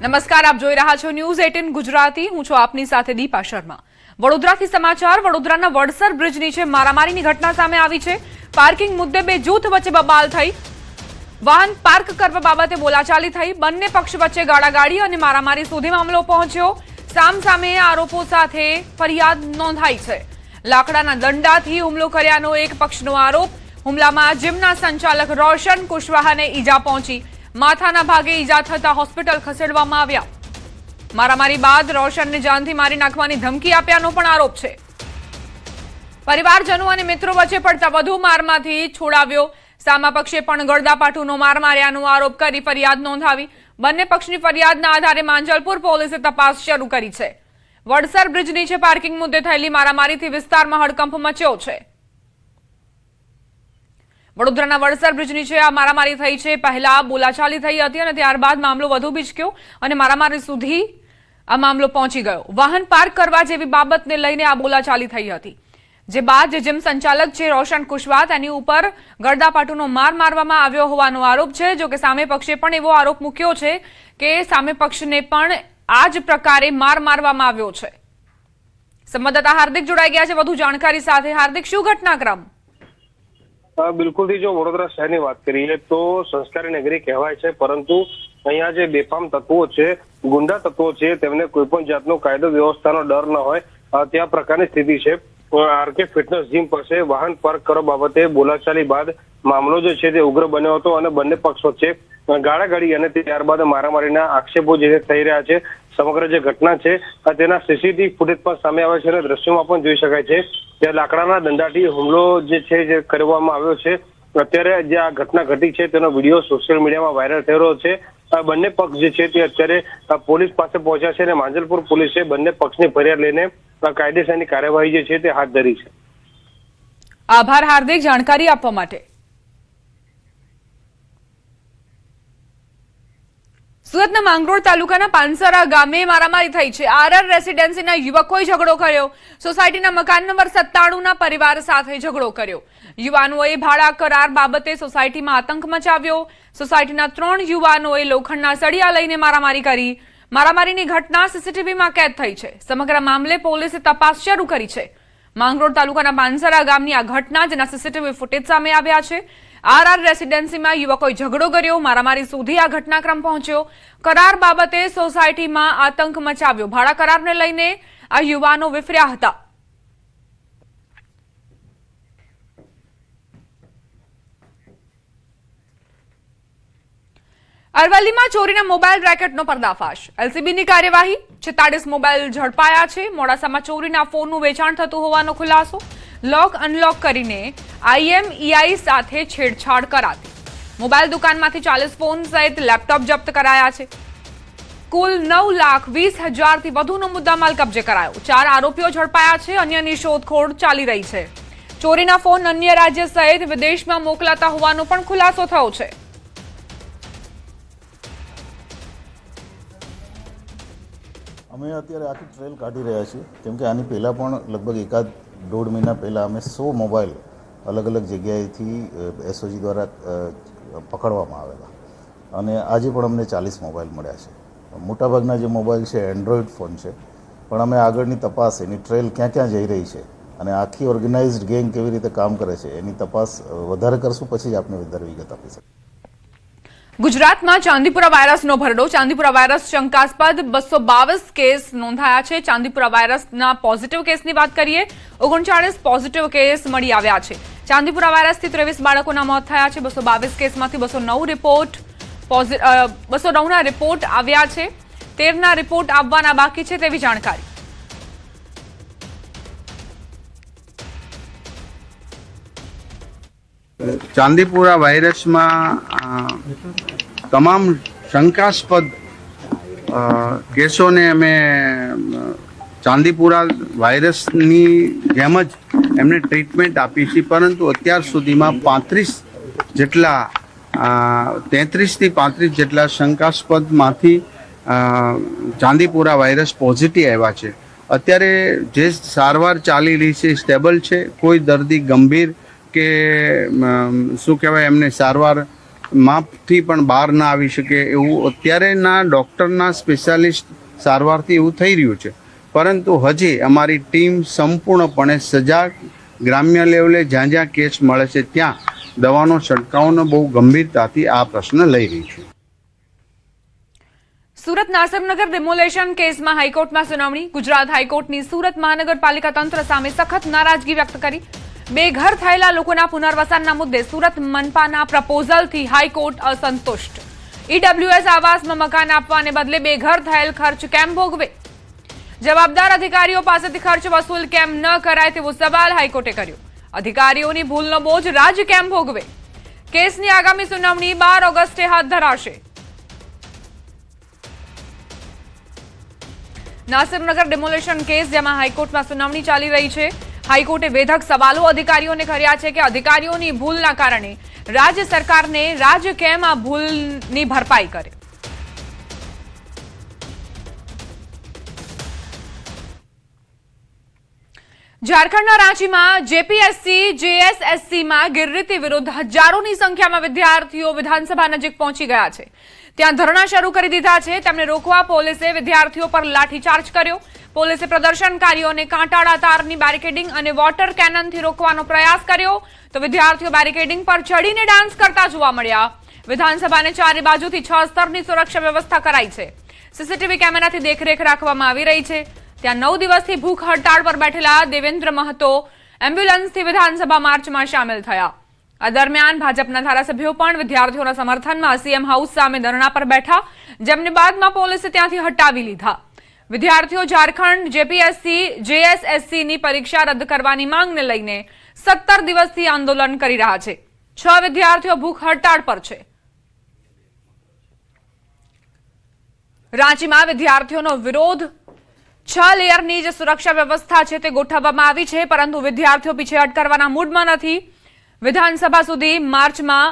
નમસ્કાર, આપ જોઈ રહ્યા છો ન્યૂઝ 18 ગુજરાતી. હું છું આપની સાથે દીપા શર્મા. વડોદરાથી સમાચાર. વડોદરાના વડસર બ્રિજ નીચે મારામારીની ઘટના સામે આવી છે. પાર્કિંગ મુદ્દે બે જૂથ વચ્ચે બબાલ થઈ. વાહન પાર્ક કરવા બાબતે બોલાચાલી થઈ. બંને પક્ષ વચ્ચે ગાળાગાળી અને મારામારી સુધી મામલો પહોંચ્યો. સામસામે આરોપો સાથે ફરિયાદ નોંધાઈ છે. લાકડાના દંડાથી હુમલો કર્યાનો એક પક્ષનો આરોપ. હુમલામાં જીમના સંચાલક રોશન કુશવાહાને ઈજા પહોંચી. માથાના ભાગે ઈજા થતા હોસ્પિટલ ખસેડવામાં આવ્યા. મારામારી બાદ રોશનને જાનથી મારી નાખવાની ધમકી આપ્યાનો પણ આરોપ છે. પરિવારજનો અને મિત્રો વચ્ચે પડતા વધુ મારમાંથી છોડાવ્યો. સામા પક્ષે પણ ગળદાપાટુનો માર માર્યાનો આરોપ કરી ફરિયાદ નોંધાવી. બંને પક્ષની ફરિયાદના આધારે માંજલપુર પોલીસે તપાસ શરૂ કરી છે. વડસર બ્રિજ નીચે પાર્કિંગ મુદ્દે થયેલી મારામારીથી વિસ્તારમાં હડકંપ મચ્યો છે. વડોદરાના વડસર બ્રિજ નીચે આ મારામારી થઈ છે. પહેલા બોલાચાલી થઈ હતી અને ત્યારબાદ મામલો વધુ બીચક્યો અને મારામારી સુધી આ મામલો પહોંચી ગયો. વાહન પાર્ક કરવા જેવી બાબતને લઈને આ બોલાચાલી થઈ હતી. જે બાદ જે જીમ સંચાલક છે રોશન કુશવાહ, તેની ઉપર ગળદાપાટુનો માર મારવામાં આવ્યો હોવાનો આરોપ છે. જો કે સામે પક્ષે પણ એવો આરોપ મૂક્યો છે કે સામે પક્ષને પણ આ જ પ્રકારે માર મારવામાં આવ્યો છે. સંવાદદાતા હાર્દિક જોડાઈ ગયા છે વધુ જાણકારી સાથે. હાર્દિક, શું ઘટનાક્રમ? બિલકુલથી જો વડોદરા શહેરની વાત કરીએ તો સંસ્કારી નગરી કહેવાય છે, પરંતુ અહીંયા જે બેફામ તત્વો છે, ગુંડા તત્વો છે, તેમને કોઈ પણ જાતનો કાયદો વ્યવસ્થાનો ડર ન હોય ત્યાં પ્રકારની સ્થિતિ છે. આરકે ફિટનેસ જીમ પાસે વાહન પાર્ક કરવા બાબતે બોલાચાલી બાદ મામલો જે છે તે ઉગ્ર બન્યો હતો અને બંને પક્ષ વચ્ચે ગાળાગાળી અને ત્યારબાદ મારામારીના આક્ષેપો જે થઈ રહ્યા છે. સમગ્ર જે ઘટના છે તેના સીસીટીવી ફૂટેજ પણ સામે આવે છે અને દ્રશ્યોમાં પણ જોઈ શકાય છે કે લાકડાના દંડાથી હુમલો જે છે જે કરવામાં આવ્યો છે. અત્યારે જે આ ઘટના ઘટી છે તેનો વિડીયો સોશિયલ મીડિયામાં વાયરલ થઈ રહ્યો છે. બંને પક્ષ જે છે તે અત્યારે પોલીસ પાસે પહોંચ્યા છે અને માંજલપુર પોલીસે બંને પક્ષની ફરિયાદ લઈને કાયદેસરની કાર્યવાહી જે છે તે હાથ ધરી છે. આભાર હાર્દિક, જાણકારી આપવા માટે. સુરતના માંગરોળ તાલુકાના પાનસરા ગામે મારામારી થઈ છે. આરઆર રેસીડેન્સીના યુવકોએ ઝઘડો કર્યો. સોસાયટીના મકાન નંબર 97ના પરિવાર સાથે ઝઘડો કર્યો. યુવાનોએ ભાડા કરાર બાબતે સોસાયટીમાં આતંક મચાવ્યો. સોસાયટીના 3 યુવાનોએ લોખંડના સળિયા લઈને મારામારી કરી. મારામારીની ઘટના સીસીટીવીમાં કેદ થઈ છે. સમગ્ર મામલે પોલીસે તપાસ શરૂ કરી છે. માંગરોળ તાલુકાના પાનસરા ગામની આ ઘટના જેના સીસીટીવી ફૂટેજ સામે આવ્યા છે. આરઆર રેસીડેન્સીમાં યુવકોએ ઝઘડો કર્યો. મારામારી સુધી આ ઘટનાક્રમ પહોંચ્યો. કરાર બાબતે સોસાયટીમાં આતંક મચાવ્યો. ભાડા કરારને લઈને આ યુવાનો વિફર્યા હતા. અરવલ્લીમાં ચોરીના મોબાઈલ રેકેટનો પર્દાફાશ. એલસીબીની કાર્યવાહી. 46 મોબાઈલ ઝડપાયા છે. મોડાસામાં ચોરીના ફોનનું વેચાણ થતું હોવાનો ખુલાસો. લોક અનલોક કરીને IMEI સાથે છેડછાડ કરાતી. મોબાઈલ દુકાનમાંથી 40 ફોન સહિત લેપટોપ જપ્ત કરાયા છે. કુલ 9,20,000થી વધુનો મુદ્દામાલ કબજે કરાયો. 4 આરોપીઓ ઝડપાયા છે. અન્યની શોધખોળ ચાલી રહી છે. ચોરીના ફોન અન્ય રાજ્ય સહિત વિદેશમાં મોકલાતા હોવાનો પણ ખુલાસો થયો છે. અમે અત્યારે આખી ટ્રેલ કાઢી રહ્યા છીએ, કેમ કે આની પહેલાં પણ લગભગ 1.5 મહિના પહેલાં અમે 100 મોબાઈલ અલગ અલગ જગ્યાએથી SOG દ્વારા પકડવામાં આવેલા અને આજે પણ અમને 40 મોબાઈલ મળ્યા છે. મોટાભાગના જે મોબાઈલ છે એન્ડ્રોઈડ ફોન છે, પણ અમે આગળની તપાસ એની ટ્રેલ ક્યાં ક્યાં જઈ રહી છે અને આખી ઓર્ગેનાઇઝડ ગેંગ કેવી રીતે કામ કરે છે એની તપાસ વધારે કરશું, પછી જ આપને વધારે વિગત આપી શકીએ. ગુજરાતમાં ચાંદીપુરા વાયરસનો ભરડો. ચાંદીપુરા વાયરસ શંકાસ્પદ 222 કેસ નોંધાયા છે. ચાંદીપુરા વાયરસના પોઝિટિવ કેસની વાત કરીએ, 39 પોઝિટિવ કેસ મળી આવ્યા છે. ચાંદીપુરા વાયરસથી 23 બાળકોના મોત થયા છે. 222 કેસમાંથી 209ના રિપોર્ટ આવ્યા છે. 13ના રિપોર્ટ આવવાના બાકી છે તેવી જાણકારી. ચાંદીપુરા વાયરસમાં તમામ શંકાસ્પદ કેસોને અમે ચાંદીપુરા વાયરસની જેમ જ એમને ટ્રીટમેન્ટ આપી છે, પરંતુ અત્યાર સુધીમાં 33 જેટલા 33થી 35 જેટલા શંકાસ્પદમાંથી ચાંદીપુરા વાયરસ પોઝિટિવ આવ્યા છે. અત્યારે જે સારવાર ચાલી રહી છે સ્ટેબલ છે. કોઈ દર્દી ગંભીર કે શું કહેવાય એમને સારવાર માપથી પણ બહાર ના આવી શકે એવું અત્યારેના ડૉક્ટરના સ્પેશિયાલિસ્ટ સારવારથી એવું થઈ રહ્યું છે. પરંતુ હજી અમારી ટીમ સંપૂર્ણપણે સજાગ, ગ્રામ્ય લેવલે જ્યાં જ્યાં કેસ મળે છે ત્યાં દવાનો છંટકાવનો બહુ ગંભીરતાથી આ પ્રશ્ન લઈ રહી છે. સુરત નાસરનગર ડિમોલેશન કેસમાં હાઈકોર્ટમાં સુનાવણી. ગુજરાત હાઈકોર્ટની સુરત મહાનગરપાલિકા તંત્ર સામે સખત નારાજગી વ્યક્ત કરી. બેઘર થયેલા લોકોના પુનર્વસનના મુદ્દે સુરત મનપાના પ્રપોઝલથી હાઈકોર્ટ અસંતુષ્ટ. ઈડબ્લ્યુએસ આવાસમાં મકાન આપવાને બદલે બેઘર થયેલ ખર્ચ કેમ ભોગવે? જવાબદાર અધિકારીઓ પાસેથી ખર્ચ વસૂલ કેમ ન કરાય તેવો સવાલ હાઈકોર્ટે કર્યો. અધિકારીઓની ભૂલનો બોજ રાજ્ય કેમ ભોગવે? કેસની આગામી સુનાવણી 12 ઓગસ્ટે હાથ ધરાશે. નાસરનગર ડિમોલેશન કેસ જેમાં હાઈકોર્ટમાં સુનાવણી ચાલી રહી છે. હાઈકોર્ટે વેધક સવાલો અધિકારીઓને કર્યા છે કે અધિકારીઓની ભૂલના કારણે રાજ્ય સરકારને રાજ્ય કેમ આ ભૂલની ભરપાઈ કરે. ઝારખંડના રાંચીમાં જેપીએસસી જેએસએસસીમાં ગેરરીતિ વિરુદ્ધ હજારોની સંખ્યામાં વિદ્યાર્થીઓ વિધાનસભા નજીક પહોંચી ગયા છે. ત્યાં ધરણા શરૂ કરી દીધા છે. તેમને રોકવા પોલીસે વિદ્યાર્થીઓ પર લાઠીચાર્જ કર્યો. પોલીસે પ્રદર્શનકારીઓને કાંટાળા તારની બેરિકેડિંગ અને વોટર કેનનથી રોકવાનો પ્રયાસ કર્યો તો વિદ્યાર્થીઓ બેરિકેડિંગ પર ચડીને ડાન્સ કરતા જોવા મળ્યા. વિધાનસભાને ચારે બાજુથી 6 સ્તરની સુરક્ષા વ્યવસ્થા કરાઈ છે. સીસીટીવી કેમેરાથી દેખરેખ રાખવામાં આવી રહી છે. ત્યાં 9 દિવસથી ભૂખ હડતાળ પર બેઠેલા દેવેન્દ્ર મહતો એમ્બ્યુલન્સથી વિધાનસભા માર્ચમાં સામેલ થયા. આ દરમિયાન ભાજપના ધારાસભ્યો પણ વિદ્યાર્થીઓના સમર્થનમાં સીએમ હાઉસ સામે ધરણા પર બેઠા, જેમને બાદમાં પોલીસે ત્યાંથી હટાવી લીધા. વિદ્યાર્થીઓ ઝારખંડ જેપીએસસી જેએસએસસીની પરીક્ષા રદ કરવાની માંગને લઈને 17 દિવસથી આંદોલન કરી રહ્યા છે. 6 વિદ્યાર્થીઓ ભૂખ હડતાળ પર છે. રાંચીમાં વિદ્યાર્થીઓનો વિરોધ 6 લેયરની જે સુરક્ષા વ્યવસ્થા છે તે ગોઠવવામાં આવી છે, પરંતુ વિદ્યાર્થીઓ પીછેહટ કરવાના મૂડમાં નથી. વિધાનસભા સુધી માર્ચમાં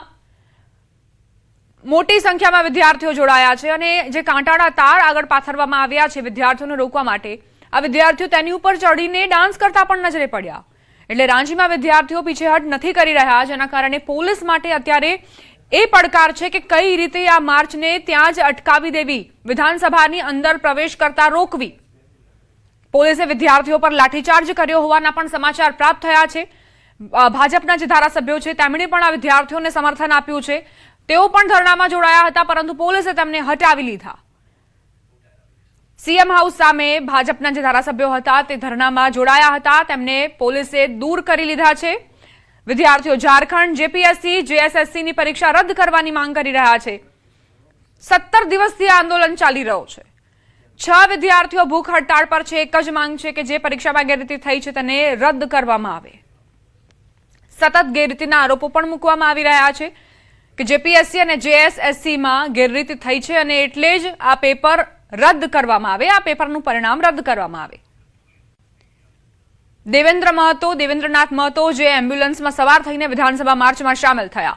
મોટી સંખ્યામાં વિદ્યાર્થીઓ જોડાયા છે અને જે કાંટાળા તાર આગળ પાથરવામાં આવ્યા છે વિદ્યાર્થીઓને રોકવા માટે, આ વિદ્યાર્થીઓ તેની ઉપર ચડીને ડાન્સ કરતા પણ નજરે પડ્યા. એટલે રાંચીમાં વિદ્યાર્થીઓ પીછેહટ નથી કરી રહ્યા, જેના કારણે પોલીસ માટે અત્યારે એ પડકાર છે કે કઈ રીતે આ માર્ચને ત્યાં જ અટકાવી દેવી, વિધાનસભાની અંદર પ્રવેશ કરતા રોકવી. પોલીસે વિદ્યાર્થીઓ પર લાઠીચાર્જ કર્યો હોવાના પણ સમાચાર પ્રાપ્ત થયા છે. ભાજપના જે ધારાસભ્યો છે તેમણે પણ આ વિદ્યાર્થીઓને સમર્થન આપ્યું છે. તેઓ પણ ધરણામાં જોડાયા હતા, પરંતુ પોલીસે તેમને હટાવી લીધા. સીએમ હાઉસ સામે ભાજપના જે ધારાસભ્યો હતા તે ધરણામાં જોડાયા હતા, તેમને પોલીસે દૂર કરી લીધા છે. વિદ્યાર્થીઓ ઝારખંડ જેપીએસસી જેએસએસસીની પરીક્ષા રદ કરવાની માંગ કરી રહ્યા છે. 17 દિવસથી આંદોલન ચાલી રહ્યો છે. 6 વિદ્યાર્થીઓ ભૂખ હડતાળ પર છે. એક જ માંગ છે કે જે પરીક્ષામાં ગેરરીતિ થઈ છે તેને રદ કરવામાં આવે. સતત ગેરરીતિના આરોપો પણ મૂકવામાં આવી રહ્યા છે કે જેપીએસસી અને જેએસએસસીમાં ગેરરીતિ થઈ છે અને એટલે જ આ પેપર રદ કરવામાં આવે, આ પેપરનું પરિણામ રદ કરવામાં આવે. દેવેન્દ્રનાથ મહતો જે એમ્બ્યુલન્સમાં સવાર થઈને વિધાનસભા માર્ચમાં સામેલ થયા.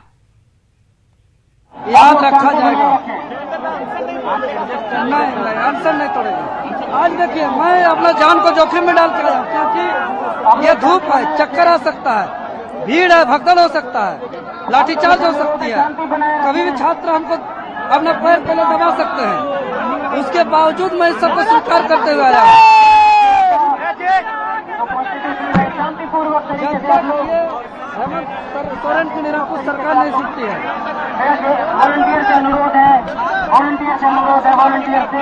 याद रखा जाएगा, आंसर नहीं तोड़ेगा. आज देखिए मैं अपना जान को जोखिम में डाल के आया हूं, क्योंकि ये धूप है, चक्कर आ सकता है, भीड़ है, भगदड़ हो सकता है, लाठीचार्ज हो सकती है, कभी भी छात्र हमको अपना पैर पहले दबा सकते हैं. उसके बावजूद मैं इस सबको स्वीकार करते हुए आया हूँ. हेमंत सोरेन की निरंकुश सरकार नहीं सीखती है. वॉलंटियर से अनुरोध है, वॉलंटियर से अनुरोध है, वॉलंटियर से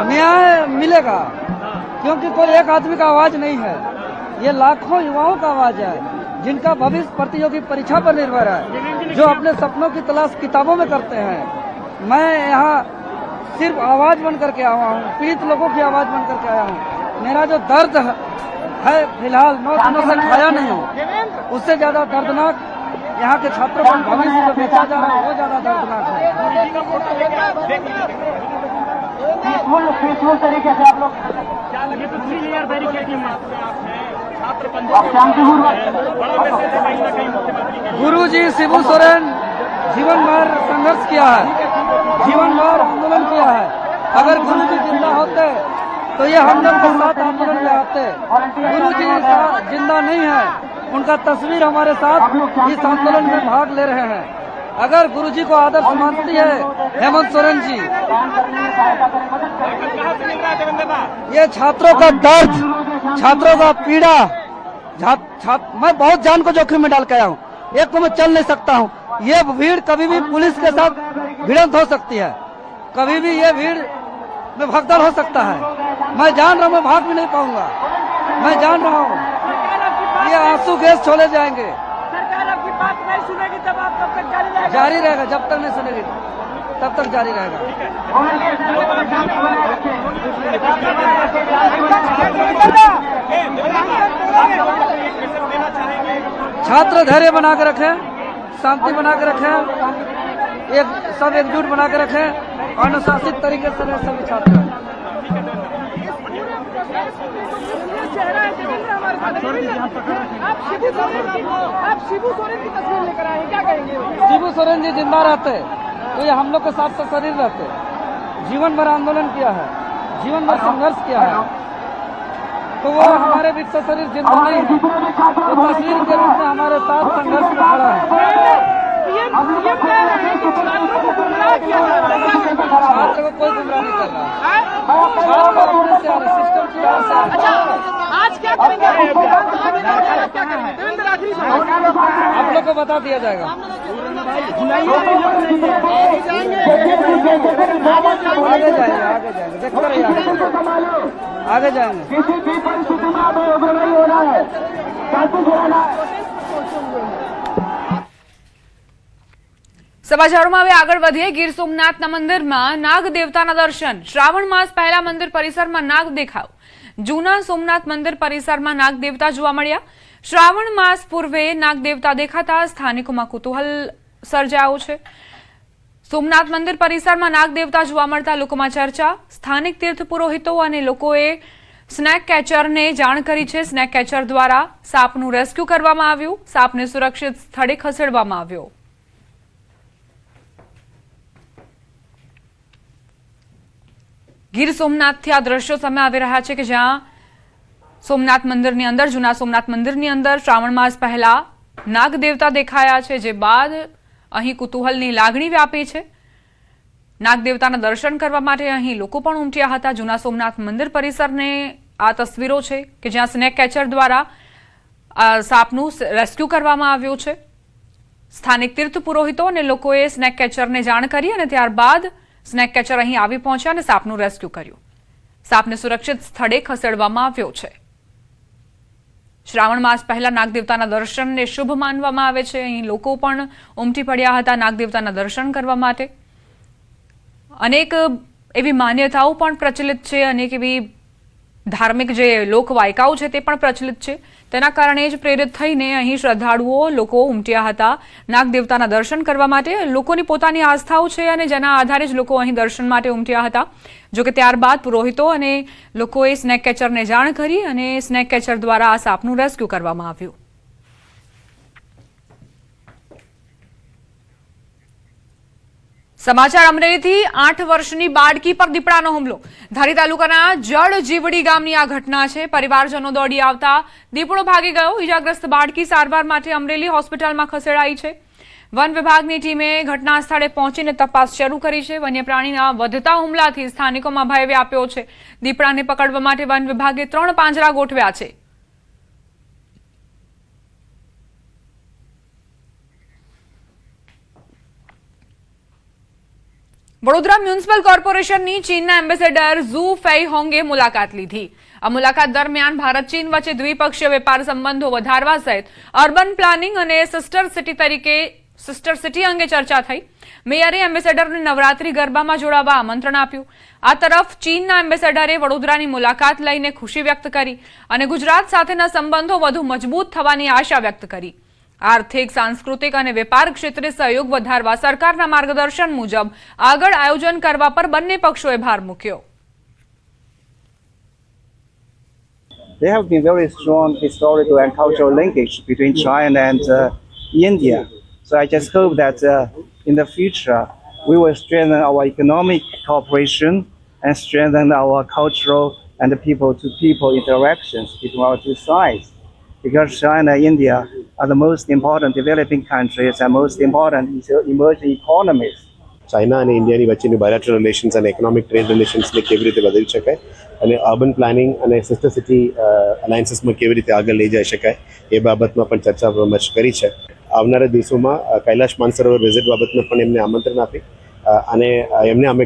न्याय मिलेगा, क्योंकि कोई एक आदमी का आवाज नहीं है, ये लाखों युवाओं का आवाज है जिनका भविष्य प्रतियोगी परीक्षा पर निर्भर है, जो अपने सपनों की तलाश किताबों में करते हैं. मैं यहाँ सिर्फ आवाज बन करके आया हूँ, पीड़ित लोगों की आवाज बन करके आया हूँ. मेरा जो दर्द है फिलहाल 9 दिनों से खाया नहीं हूँ, उससे ज्यादा दर्दनाक यहाँ के छात्रों को भविष्य जो बेचा जा रहा है वो ज्यादा दर्दनाक है. पीसफुल तरीके से आप लोग गुरुजी शिबू सोरेन जीवन भर संघर्ष किया है, जीवन भर आंदोलन किया है. अगर गुरुजी जिंदा होते तो ये हम लोग के साथ आंदोलन में आते. गुरुजी जिंदा नहीं है उनका तस्वीर हमारे साथ इस आंदोलन में भाग ले रहे हैं। अगर गुरुजी को आदर्श मानती है हेमंत सोरेन जी, ये छात्रों का दर्द, छात्रों का पीड़ा, मैं बहुत जान को जोखिम में डाल के आया हूँ। एक तो मैं चल नहीं सकता हूँ। ये भीड़ कभी भी पुलिस के साथ भिड़ंत हो सकती है, कभी भी ये भीड़ में भगदड़ हो सकता है। मैं जान रहा हूँ मैं भाग भी नहीं पाऊंगा। मैं जान रहा हूँ ये आंसू गैस छोड़े जाएंगे। सरकार आपकी बात नहीं सुनेगी तब आप कब तक जारी रहेगा? जारी रहेगा, जब तक नहीं सुनेगी तब तक जारी रहेगा। छात्र धैर्य बना के रखें, शांति बना के रखें, सब एकजुट बना के रखें, अनुशासित तरीके से रहे सभी छात्र। आप शिबू सोरेन की तस्वीर लेकर आए, क्या कहेंगे? शिबू सोरेन जी जिंदा रहते तो ये हम लोग के साथ शरीर रहते। जीवन भर आंदोलन किया है, जीवन भर संघर्ष किया है, तो वो हमारे बीच से शरीर जिंदा नहीं है, वो तस्वीर के रूप में हमारे साथ संघर्ष में खड़ा है। छात्र को कोई गुमराह नहीं कर रहा है, छात्र अपने से आ रहे, सिस्टम की वजह से आ रहे। आज क्या करेंगे? आप लोग को बता दिया जाएगा। आगे जाएंगे, देखते रहिए, आगे जाएंगे। સમાચારોમાં હવે આગળ વધીએ। ગીર સોમનાથના મંદિરમાં નાગ દેવતાના દર્શન। શ્રાવણ માસ પહેલા મંદિર પરિસરમાં નાગ દેખાવ। જૂના સોમનાથ મંદિર પરિસરમાં નાગ દેવતા જોવા મળ્યા। શ્રાવણ માસ પૂર્વે નાગ દેવતા દેખાતા સ્થાનિકોમાં કુતૂહલ સર્જાયો છે। સોમનાથ મંદિર પરિસરમાં નાગ દેવતા જોવા મળતા લોકોમાં ચર્ચા। સ્થાનિક તીર્થ પુરોહિતો અને લોકોએ સ્નેક કેચરને જાણ કરી છે। સ્નેક કેચર દ્વારા સાપનું રેસ્ક્યુ કરવામાં આવ્યું। સાપને સુરક્ષિત સ્થળે ખસેડવામાં આવ્યો। ગીર સોમનાથથી આ દ્રશ્યો સામે આવી રહ્યા છે કે જ્યાં સોમનાથ મંદિરની અંદર, જૂના સોમનાથ મંદિરની અંદર શ્રાવણ માસ પહેલા નાગ દેવતા દેખાયા છે, જે બાદ અહીં કુતૂહલની લાગણી વ્યાપી છે। નાગ દેવતાના દર્શન કરવા માટે અહીં લોકો પણ ઉમટ્યા હતા। જૂના સોમનાથ મંદિર પરિસરને આ તસવીરો છે કે જ્યાં સ્નેક કેચર દ્વારા સાપનું રેસ્ક્યુ કરવામાં આવ્યું છે। સ્થાનિક તીર્થ પુરોહિતો અને લોકોએ સ્નેક કેચરને જાણ કરી અને ત્યારબાદ સ્નેક કેચર અહીં આવી પહોંચ્યા અને સાપનું રેસ્ક્યુ કર્યું। સાપને સુરક્ષિત સ્થળે ખસેડવામાં આવ્યો છે। શ્રાવણ માસ પહેલા નાગદેવતાના દર્શનને શુભ માનવામાં આવે છે। અહીં લોકો પણ ઉમટી પડ્યા હતા નાગદેવતાના દર્શન કરવા માટે। અનેક એવી માન્યતાઓ પણ પ્રચલિત છે, અનેક એવી ધાર્મિક જે લોકવાયકાઓ છે તે પણ પ્રચલિત છે। તેના કારણે જ પ્રેરિત થઈને અહીં શ્રદ્ધાળુઓ લોકો ઉમટ્યા હતા નાગદેવતાના દર્શન કરવા માટે। લોકોની પોતાની આસ્થાઓ છે અને જેના આધારે જ લોકો અહીં દર્શન માટે ઉમટ્યા હતા। જો કે ત્યારબાદ પુરોહિતો અને લોકોએ સ્નેક કેચરને જાણ કરી અને સ્નેક કેચર દ્વારા આ સાપનું રેસ્ક્યુ કરવામાં આવ્યું। સમાચાર અમરેલીથી 8 વર્ષની બાળકી પર દીપડાનો હુમલો। ધારી તાલુકાના જળજીવડી ગામની આ ઘટના છે। પરિવારજનો દોડી આવતા દીપડો ભાગી ગયો। ઈજાગ્રસ્ત બાળકી સારવાર માટે અમરેલી હોસ્પિટલમાં ખસેડાઈ છે। વન વિભાગની ટીમે ઘટના સ્થળે પહોંચીને તપાસ શરૂ કરી છે। વન્યપ્રાણીના વધતા હુમલાથી સ્થાનિકોમાં ભય વ્યાપ્યો છે। દીપડાને પકડવા માટે વન વિભાગે 3 પાંજરા ગોઠવ્યા છે। વડોદરા મ્યુનિસિપલ કોર્પોરેશનની ચીનના એમ્બેસેડર ઝુ ફેઈ હોંગે મુલાકાત લીધી। આ મુલાકાત દરમિયાન ભારત ચીન વચ્ચે દ્વિપક્ષીય વેપાર સંબંધો વધારવા સહિત અર્બન પ્લાનિંગ અને સિસ્ટર સિટી અંગે ચર્ચા થઈ। મેયરે એમ્બેસેડરને નવરાત્રી ગરબામાં જોડાવા આમંત્રણ આપ્યું। આ તરફ ચીનના એમ્બેસેડરે વડોદરાની મુલાકાત લઈને ખુશી વ્યક્ત કરી અને ગુજરાત સાથેના સંબંધો વધુ મજબૂત થવાની આશા વ્યક્ત કરી। આર્થિક, સાંસ્કૃતિક અને વેપાર ક્ષેત્રે સહયોગ વધારવા સરકારના માર્ગદર્શન મુજબ આગળ આયોજન કરવા પર બંને પક્ષોએ ભાર મૂક્યો। There have been very strong historical and cultural linkage between China and India. So I just hope that in the future we will strengthen our economic cooperation and strengthen our cultural and people-to-people interactions between our two sides. because China and India are the most important developing countries and most important emerging economies. China અને ઇન્ડિયાની વચ્ચેની bilateral relations અને economic trade રિલેશન્સને કેવી રીતે વધારી શકાય અને urban planning અને સિસ્ટર સિટી અલાયન્સીસમાં કેવી રીતે આગળ લઈ જઈ શકાય એ બાબતમાં પણ ચર્ચા વિમર્શ કરી છે. આવનારા દિવસોમાં કૈલાશ માનસરોવર વિઝિટ બાબતમાં પણ એમને આમંત્રણ આપી અને એમને અમે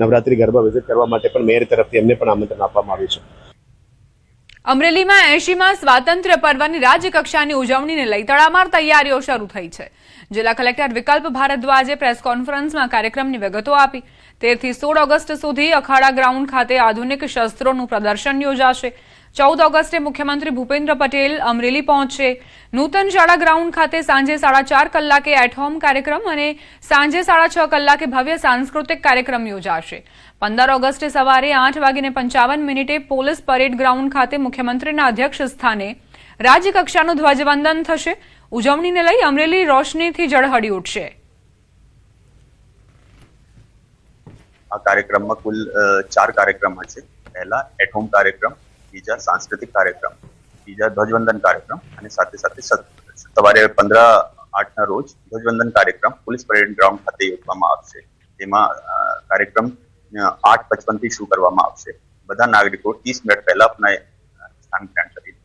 નવરાત્રી ગરબા વિઝિટ કરવા માટે પણ મેયર તરફથી એમને પણ આમંત્રણ આપવામાં આવ્યું છે. અમરેલીમાં 80માં સ્વાતંત્ર્ય પર્વની રાજ્યકક્ષાની ઉજવણીને લઈ તડામાર તૈયારીઓ શરૂ થઈ છે. જિલ્લા કલેક્ટર વિકલ્પ ભારદ્વાજે પ્રેસ કોન્ફરન્સમાં કાર્યક્રમની વિગતો આપી. 13 થી 16 ઓગસ્ટ સુધી અખાડા ગ્રાઉન્ડ ખાતે આધુનિક શસ્ત્રોનું પ્રદર્શન યોજાશે. 14 ઓગસ્ટે મુખ્યમંત્રી ભૂપેન્દ્ર પટેલ અમરેલી પહોંચશે. નૂતન શાળા ગ્રાઉન્ડ ખાતે સાંજે 4:30 કલાકે એટ હોમ કાર્યક્રમ અને સાંજે 6:30 કલાકે ભવ્ય સાંસ્કૃતિક કાર્યક્રમ યોજાશે. 15 ઓગસ્ટે સવારે 8:55 પોલીસ પરેડ ગ્રાઉન્ડ ખાતે મુખ્યમંત્રીના અધ્યક્ષ સ્થાને રાજ્યકક્ષાનું ધ્વજવંદન થશે. ઉજવણીને લઈ અમરેલી રોશનીથી ઝળહળી ઉઠશે. આ કાર્યક્રમમાં કુલ 4 કાર્યક્રમ હશે. પહેલા એટ હોમ કાર્યક્રમ, બીજા સાંસ્કૃતિક કાર્યક્રમ, બીજા ધ્વજવંદન કાર્યક્રમ અને સાથે સાથે સવારે 15/8ના રોજ ધ્વજવંદન કાર્યક્રમ પોલીસ પરેડ ગ્રાઉન્ડ ખાતે યોજવામાં આવશે. તેમાં કાર્યક્રમ 8:55 થી શરૂ કરવામાં આવશે. બધા નાગરિકો 30 મિનિટ પહેલા આપના સ્થાન ગ્રહણ કરી.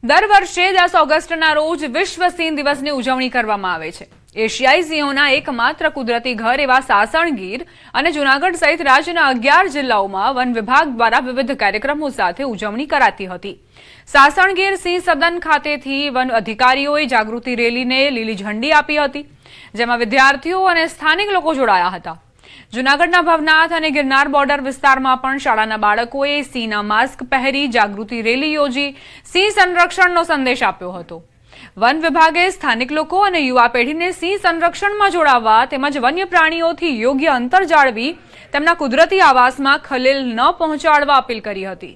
દર વર્ષે 10 ઓગસ્ટના રોજ વિશ્વ સિંહ દિવસની ઉજવણી કરવામાં આવે છે. એશિયાઈ સિંહોના એકમાત્ર કુદરતી ઘર એવા સાસણ ગીર અને જૂનાગઢ સહિત રાજ્યના 11 જિલ્લાઓમાં વન વિભાગ દ્વારા વિવિધ કાર્યક્રમો સાથે ઉજવણી કરાતી હતી. સાસણ ગીર સિંહ સદન ખાતેથી વન અધિકારીઓએ જાગૃતિ રેલીને લીલી ઝંડી આપી હતી, જેમાં વિદ્યાર્થીઓ અને સ્થાનિક લોકો જોડાયા હતા. જૂનાગઢના ભવનાથ અને ગિરનાર બોર્ડર વિસ્તારમાં પણ શાળાના બાળકોએ સિંહના માસ્ક પહેરી જાગૃતિ રેલી યોજી સિંહ સંરક્ષણનો સંદેશ આપ્યો હતો. વન વિભાગે સ્થાનિક લોકો અને યુવા પેઢીને સિંહ સંરક્ષણમાં જોડાવવા તેમજ વન્ય પ્રાણીઓથી યોગ્ય અંતર જાળવી તેમના કુદરતી આવાસમાં ખલેલ ન પહોંચાડવા અપીલ કરી હતી.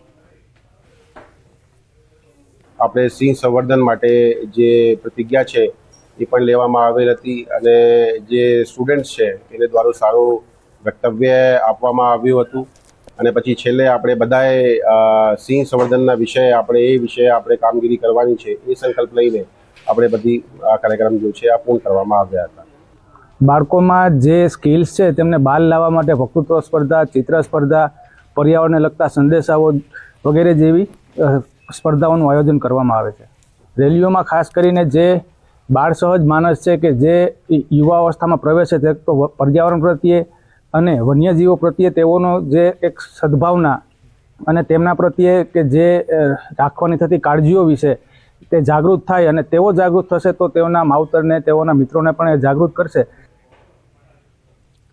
આપણે સિંહ સંવર્ધન માટે જે પ્રતિજ્ઞા છે એ પણ લેવામાં આવેલ હતી અને જે સ્ટુડન્ટ્સ છે એને દ્વારા સારું વક્તવ્ય આપવામાં આવ્યું હતું અને પછી છેલ્લે આપણે બધાએ સિંહ સંવર્ધનના વિષય આપણે કામગીરી કરવાની છે એ સંકલ્પ લઈને આપણે બધી આ કાર્યક્રમ જે છે આ પૂર્ણ કરવામાં આવ્યા હતા. બાળકોમાં જે સ્કિલ્સ છે તેમને બહાર લાવવા માટે વક્તૃત્વ સ્પર્ધા, ચિત્ર સ્પર્ધા, પર્યાવરણને લગતા સંદેશાઓ વગેરે જેવી સ્પર્ધાઓનું આયોજન કરવામાં આવે છે. રેલીઓમાં ખાસ કરીને જે બાળ સહજ માણસ છે કે જે યુવા અવસ્થામાં પ્રવેશે તે તો પર્યાવરણ પ્રત્યે અને વન્યજીવો પ્રત્યે તેઓનો જે એક સદભાવના અને તેમના પ્રત્યે કે જે રાખવાની થતી કાળજીઓ વિશે તે જાગૃત થાય અને તેઓ જાગૃત થશે તો તેઓના માવતરને, તેઓના મિત્રોને પણ એ જાગૃત કરશે.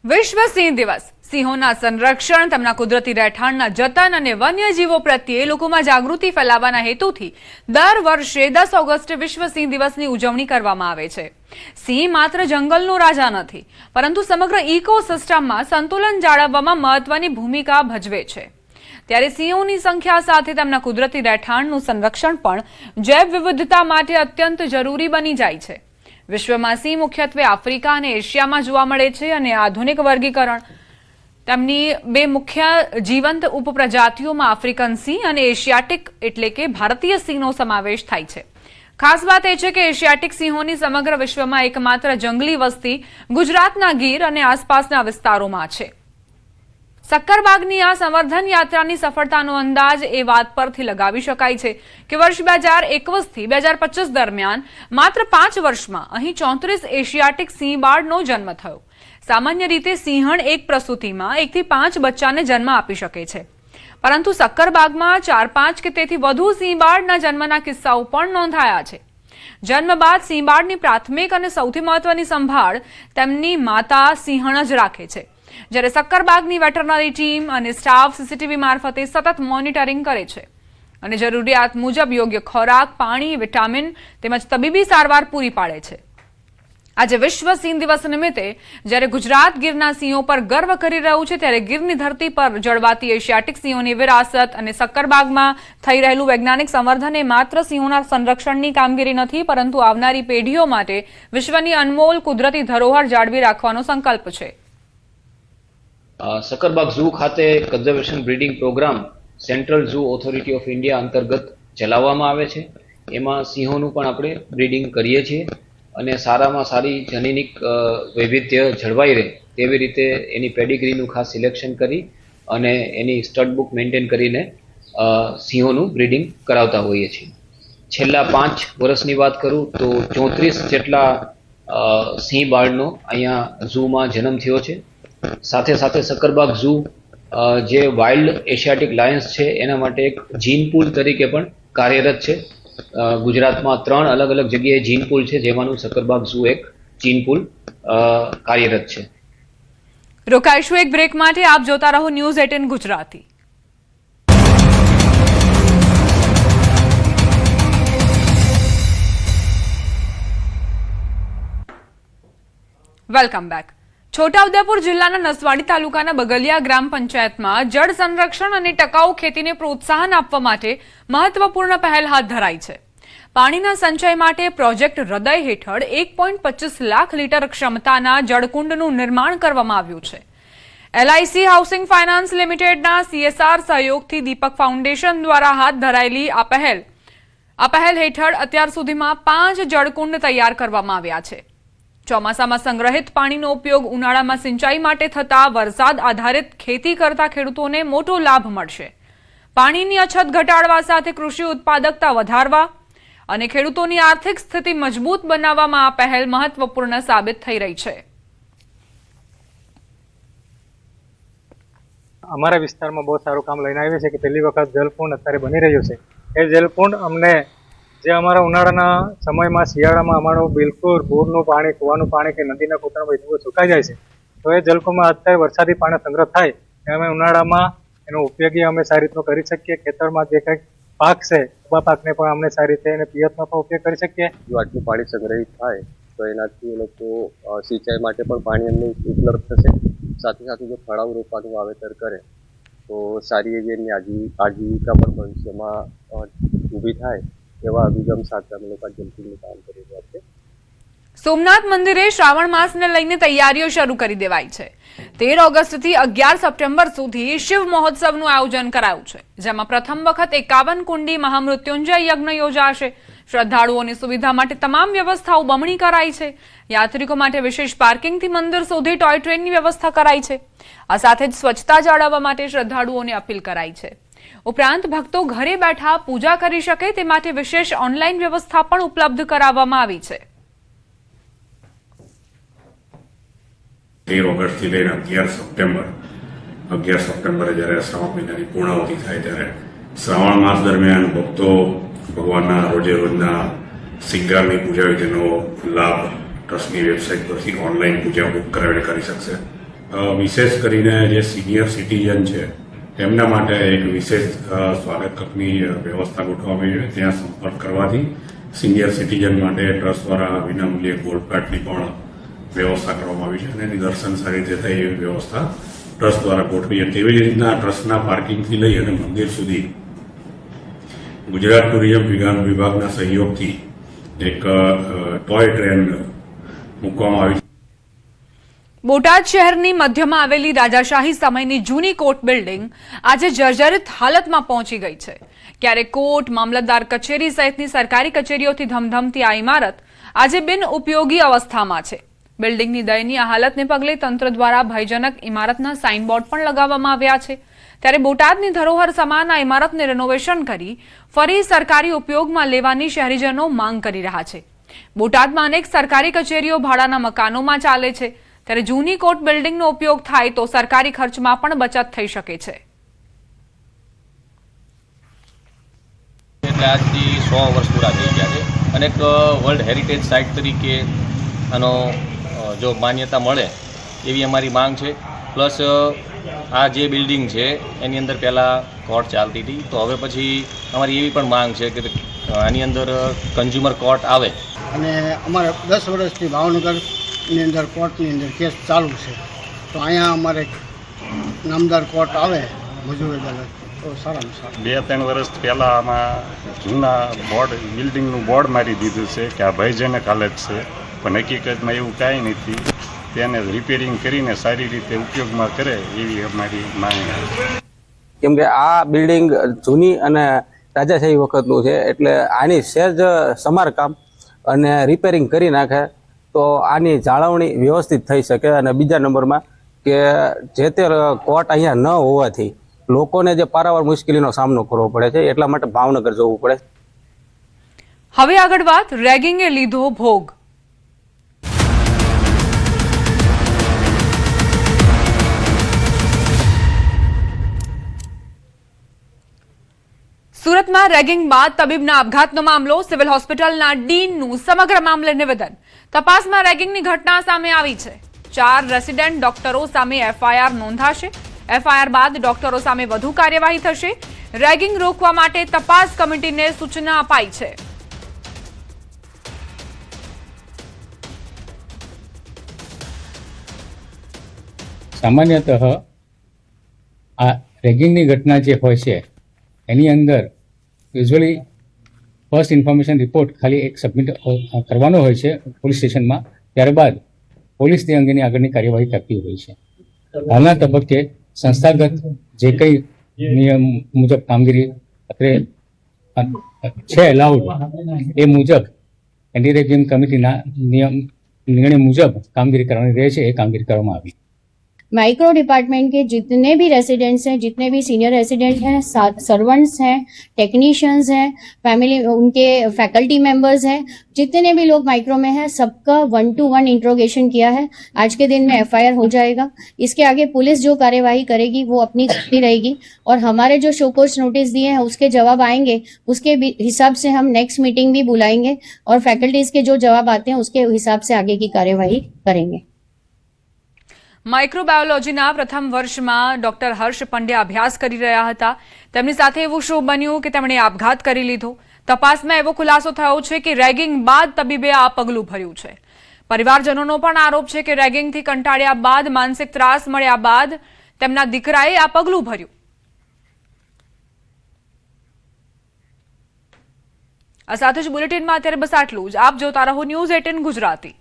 વિશ્વ સિંહ દિવસ સિંહોના સંરક્ષણ, તેમના કુદરતી રહેઠાણના જતન અને વન્યજીવો પ્રત્યે લોકોમાં જાગૃતિ ફેલાવવાના હેતુથી દર વર્ષે 10 ઓગસ્ટે વિશ્વ સિંહ દિવસની ઉજવણી કરવામાં આવે છે. સિંહ માત્ર જંગલનો રાજા નથી, પરંતુ સમગ્ર ઇકોસિસ્ટમમાં સંતુલન જાળવવામાં મહત્વની ભૂમિકા ભજવે છે. ત્યારે સિંહોની સંખ્યા સાથે તેમના કુદરતી રહેઠાણનું સંરક્ષણ પણ જૈવ વિવિધતા માટે અત્યંત જરૂરી બની જાય છે. વિશ્વમાં સિંહ મુખ્યત્વે આફ્રિકા અને એશિયામાં જોવા મળે છે અને આધુનિક વર્ગીકરણ તેમની 2 મુખ્ય જીવંત ઉપપ્રજાતિઓમાં આફ્રિકન સિંહ અને એશિયાટિક એટલે કે ભારતીય સિંહનો સમાવેશ થાય છે. ખાસ વાત એ છે કે એશિયાટિક સિંહોની સમગ્ર વિશ્વમાં એકમાત્ર જંગલી વસ્તી ગુજરાતના ગીર અને આસપાસના વિસ્તારોમાં છે. સક્કરબાગની આ સંવર્ધન યાત્રાની સફળતાનો અંદાજ એ વાત પરથી લગાવી શકાય છે કે વર્ષ 2021 થી 2025 દરમિયાન માત્ર 5 વર્ષમાં અહીં 34 એશિયાટિક સિંહ બાળનો જન્મ થયો. સામાન્ય રીતે સિંહણ એક પ્રસૂતિમાં 1 થી 5 બચ્ચાને જન્મ આપી શકે છે, પરંતુ સક્કરબાગમાં 4-5 કે તેથી વધુ સિંહ બાળના જન્મના કિસ્સાઓ પણ નોંધાયા છે. જન્મ બાદ સિંહ બાળની પ્રાથમિક અને સૌથી મહત્વની સંભાળ તેમની માતા સિંહણ જ રાખે છે, જ્યારે સક્કરબાગની વેટરનરી ટીમ અને સ્ટાફ સીસીટીવી મારફતે સતત મોનિટરિંગ કરે છે અને જરૂરિયાત મુજબ યોગ્ય ખોરાક, પાણી, વિટામિન તેમજ તબીબી સારવાર પૂરી પાડે છે. આજે વિશ્વ સિંહ દિવસ નિમિત્તે જ્યારે ગુજરાત ગીરના સિંહો પર ગર્વ કરી રહ્યું છે, ત્યારે ગીરની ધરતી પર જળવાતી એશિયાટિક સિંહોની વિરાસત અને સક્કરબાગમાં થઈ રહેલું વૈજ્ઞાનિક સંવર્ધન એ માત્ર સિંહોના સંરક્ષણની કામગીરી નથી, પરંતુ આવનારી પેઢીઓ માટે વિશ્વની અનમોલ કુદરતી ધરોહર જાળવી રાખવાનો સંકલ્પ છે. સક્કરબાગ ઝૂ ખાતે conservation breeding programme central zoo authority of India અંતર્ગત ચલાવવામાં આવે છે. એમાં સિંહોનું પણ આપણે બ્રીડિંગ કરીએ છીએ અને સારામાં સારી જનીનિક વૈવિધ્ય જળવાઈ રહે તેવી રીતે એની પેડિગ્રીનું ખાસ સિલેક્શન કરી અને એની સ્ટડ બુક મેન્ટેન કરીને સિંહોનું બ્રીડિંગ કરાવતા હોઈએ છીએ. છેલ્લા 5 વર્ષની વાત કરું તો 34 જેટલા સિંહ બાળનો અહીંયા ઝૂમાં જન્મ થયો છે. સાથે સાથે સક્કરબાગ ઝૂ જે વાઇલ્ડ એશિયાટિક લાયન્સ છે એના માટે એક જીન પૂલ તરીકે પણ કાર્યરત છે. ગુજરાતમાં 3 અલગ અલગ જગ્યાએ જીન પૂલ છે, જેમાંનું સક્કરબાગ ઝૂ એક જીન પૂલ કાર્યરત છે. રોકાઈશું એક બ્રેક માટે. આપ જોતા રહો news 18 Gujarati. Welcome back. Chhotaudepur જિલ્લાના નસવાડી તાલુકાના બગલિયા ગ્રામ પંચાયતમાં જળ સંરક્ષણ અને ટકાઉ ખેતીને પ્રોત્સાહન આપવા માટે મહત્વપૂર્ણ પહેલ હાથ ધરાઈ છે. પાણીના સંચય માટે પ્રોજેક્ટ હૃદય હેઠળ 1.25 લાખ લીટર ક્ષમતાના જળકુંડનું નિર્માણ કરવામાં આવ્યું છે. LIC હાઉસિંગ ફાઇનાન્સ લિમિટેડના CSR સહયોગથી દીપક ફાઉન્ડેશન દ્વારા હાથ ધરાયેલી આ પહેલ હેઠળ અત્યાર સુધીમાં 5 જળકુંડ તૈયાર કરવામાં આવ્યા છે. ચોમાસામાં સંગ્રહિત પાણીનો ઉપયોગ ઉનાળામાં સિંચાઈ માટે થતા વરસાદ આધારિત ખેતી કરતા ખેડૂતોને મોટો લાભ મળશે. પાણીની અછત ઘટાડવા સાથે કૃષિ ઉત્પાદકતા વધારવા અને ખેડૂતોની આર્થિક સ્થિતિ મજબૂત બનાવવામાં આ પહેલ મહત્વપૂર્ણ સાબિત થઈ રહી છે. અમારા વિસ્તારમાં બહુ સારું કામ લઈને આવ્યું છે કે પહેલી વખત જલકુંડ અત્યારે બની રહ્યું છે. એ જલકુંડ અમને જે અમારા ઉનાળાના સમયમાં શિયાળામાં અમારું બિલકુલ બોરનું પાણી, કૂવાનું પાણી કે નદીના કોતરામાં બધું સુકાઈ જાય છે, તો એ જલકુંડમાં અત્યારે વરસાદી પાણી સંગ્રહ થાય એ અમે ઉનાળામાં એનો ઉપયોગી અમે સારી રીતનો કરી શકીએ. ખેતરમાં જે કંઈક પાક છે ઉભા પાકને પણ અમને સારી રીતે એને પિયતમાં પણ ઉપયોગ કરી શકીએ. જો આટલું પાણી સંગ્રહિત થાય તો એનાથી એ લોકો સિંચાઈ માટે પણ પાણી એમને ઉપલબ્ધ થશે. સાથે સાથે જો ફળાઉ રોપાનું વાવેતર કરે તો સારી એવી એમની આજીવિકા પણ ભવિષ્યમાં ઊભી થાય એવા અભિગમ સાથે અમે લોકો જલકુંડનું કામ કરી રહ્યા છે. સોમનાથ મંદિરે શ્રાવણ માસને લઈને તૈયારીઓ શરૂ કરી દેવાઈ છે. 13 ઓગસ્ટથી 11 સપ્ટેમ્બર સુધી શિવ મહોત્સવનું આયોજન કરાયું છે, જેમાં પ્રથમ વખત 51 કુંડી મહામૃત્યુંજય યજ્ઞ યોજાશે. શ્રદ્ધાળુઓની સુવિધા માટે તમામ વ્યવસ્થાઓ બમણી કરાઈ છે. યાત્રિકો માટે વિશેષ પાર્કિંગથી મંદિર સુધી ટોય ટ્રેનની વ્યવસ્થા કરાઈ છે. આ સાથે જ સ્વચ્છતા જાળવવા માટે શ્રદ્ધાળુઓને અપીલ કરાઈ છે. ઉપરાંત ભક્તો ઘરે બેઠા પૂજા કરી શકે તે માટે વિશેષ ઓનલાઈન વ્યવસ્થા પણ ઉપલબ્ધ કરાવવામાં આવી છે. 13 ઓગસ્ટથી લઈને 11 સપ્ટેમ્બરે જ્યારે શ્રાવણ મહિનાની પૂર્ણાવતિ થાય ત્યારે શ્રાવણ માસ દરમિયાન ભક્તો ભગવાનના રોજે રોજના શિંગારની પૂજા વિધિનો લાભ ટ્રસ્ટની વેબસાઇટ પરથી ઓનલાઈન પૂજા બુક કરાવીને કરી શકશે. વિશેષ કરીને જે સિનિયર સિટીઝન છે તેમના માટે એક વિશેષ સ્વાગત કપની વ્યવસ્થા ગોઠવવામાં આવી છે. ત્યાં સંપર્ક કરવાથી સિનિયર સિટીઝન માટે ટ્રસ્ટ દ્વારા વિનામૂલ્યે ગોલ્ડ કાર્ડની પણ વ્યવસ્થા કરવામાં આવી છે અને એની દર્શન સારી રીતે થાય એવી વ્યવસ્થા ટ્રસ્ટ દ્વારા ગોઠવી છે. તેવી જ રીતના ટ્રસ્ટના પાર્કિંગથી લઈ અને મંદિર સુધી ગુજરાત ટુરિઝમ વિભાગના સહયોગથી એક ટોય ટ્રેન મૂકવામાં આવી છે. બોટાદ શહેરની મધ્યમાં આવેલી રાજાશાહી સમયની જૂની કોર્ટ બિલ્ડિંગ આજે જર્જરિત હાલતમાં પહોંચી ગઈ છે. ક્યારેક કોર્ટ, મામલતદાર કચેરી સહિતની સરકારી કચેરીઓથી ધમધમતી આ ઇમારત આજે બિન ઉપયોગી અવસ્થામાં છે. બિલ્ડિંગની દયનીય હાલતને પગલે તંત્ર દ્વારા ભયજનક ઇમારતના સાઇનબોર્ડ પણ લગાવવામાં આવ્યા છે. ત્યારે બોટાદની ધરોહર સમાન આ ઇમારતને રેનોવેશન કરી ફરી સરકારી ઉપયોગમાં લેવાની શહેરીજનો માંગ કરી રહ્યા છે. બોટાદમાં અનેક સરકારી કચેરીઓ ભાડાના મકાનોમાં ચાલે છે, ત્યારે જૂની કોર્ટ બિલ્ડિંગનો ઉપયોગ થાય તો સરકારી ખર્ચમાં પણ બચત થઈ શકે છે. એટલે આજથી 100 વર્ષ પૂરા થઈ ગયા છે અને એક વર્લ્ડ હેરિટેજ સાઇટ તરીકે આનો જો માન્યતા મળે એવી અમારી માંગ છે. પ્લસ આ જે બિલ્ડિંગ છે એની અંદર પહેલાં કોર્ટ ચાલતી હતી, તો હવે પછી અમારી એવી પણ માંગ છે કે આની અંદર કન્ઝ્યુમર કોર્ટ આવે. અને અમારે 10 વર્ષથી ભાવનગરની અંદર કોર્ટની અંદર કેસ ચાલુ છે, તો અહીંયા અમારે નામદાર કોર્ટ આવે મજૂર અદાલત તો સારામાં સારું. 2-3 વર્ષ પહેલાં આમાં જૂના બિલ્ડિંગનું બોર્ડ મારી દીધું છે કે આ ભયજનક હાલત છે, પણ હકીકતમાં એવું કાંઈ નથી. તેને રિપેરિંગ કરીને સારી રીતે ઉપયોગમાં કરે એવી અમારી માંગ છે. કેમ કે આ બિલ્ડિંગ જૂની અને રાજાશાહી વખતનું છે, એટલે આની સહેજ સમારકામ અને રિપેરિંગ કરી નાખે તો આની જાળવણી વ્યવસ્થિત થઈ શકે. અને બીજા નંબરમાં કે જે તે કોર્ટ અહીંયા ન હોવાથી લોકોને જે પારાવાર મુશ્કેલીનો સામનો કરવો પડે છે, એટલા માટે ભાવનગર જવું પડે. હવે આગળ વાત રેગિંગે લીધો ભોગ. સુરતમાં રેગિંગ બાદ તબીબના આપઘાતનો મામલો. સિવિલ હોસ્પિટલના ડીનનું સમગ્ર મામલે નિવેદન. તપાસમાં રેગિંગની ઘટના સામે આવી છે. 4 રેસિડેન્ટ ડોક્ટરો સામે એફઆઈઆર નોંધાશે. એફઆઈઆર બાદ ડોક્ટરો સામે વધુ કાર્યવાહી થશે. રેગિંગ રોકવા માટે તપાસ કમિટીને સૂચના અપાઈ છે. સામાન્યતઃ આ રેગિંગની ઘટના જે હોય છે એની અંદર યુઝ્યુઅલી ફર્સ્ટ ઇન્ફોર્મેશન રિપોર્ટ ખાલી એક સબમિટ કરવાનો હોય છે પોલીસ સ્ટેશનમાં. ત્યારબાદ પોલીસ તે અંગેની આગળની કાર્યવાહી કરતી હોય છે. હાલના તબક્કે સંસ્થાગત જે કંઈ નિયમ મુજબ કામગીરી અત્રે છે અલાઉડ એ મુજબ એન્ટી રેગિંગ કમિટીના નિર્ણય મુજબ કામગીરી કરવાની રહે છે. એ કામગીરી કરવામાં આવી. माइक्रो डिपार्टमेंट के जितने भी रेसिडेंट्स हैं, जितने भी सीनियर रेसिडेंट हैं, सर्वेंट्स हैं, टेक्नीशियंस हैं, फैमिली उनके फैकल्टी मेंबर्स हैं, जितने भी लोग माइक्रो में हैं, सबका 1-to-1 इंट्रोगेशन किया है. आज के दिन में एफआईआर हो जाएगा. इसके आगे पुलिस जो कार्यवाही करेगी वो अपनी करती रहेगी और हमारे जो शोकोज नोटिस दिए हैं उसके जवाब आएंगे. उसके हिसाब से हम नेक्स्ट मीटिंग भी बुलाएंगे और फैकल्टीज के जो जवाब आते हैं उसके हिसाब से आगे की कार्यवाही करेंगे. માઇક્રોબાયોલોજીના પ્રથમ વર્ષમાં ડોક્ટર હર્ષ પંડ્યા અભ્યાસ કરી રહ્યા હતા. તેમની સાથે એવું શું બન્યું કે તેમણે આપઘાત કરી લીધો? તપાસમાં એવો ખુલાસો થયો છે કે રેગિંગ બાદ તબીબે આ પગલું ભર્યું છે. પરિવારજનોનો પણ આરોપ છે કે રેગિંગથી કંટાળ્યા બાદ, માનસિક ત્રાસ મળ્યા બાદ તેમના દીકરાએ આ પગલું ભર્યું. આ સાથે જ બુલેટિનમાં અત્યારે બસ આટલું જ. આપ જોતા રહો ન્યૂઝ 18 ગુજરાતી.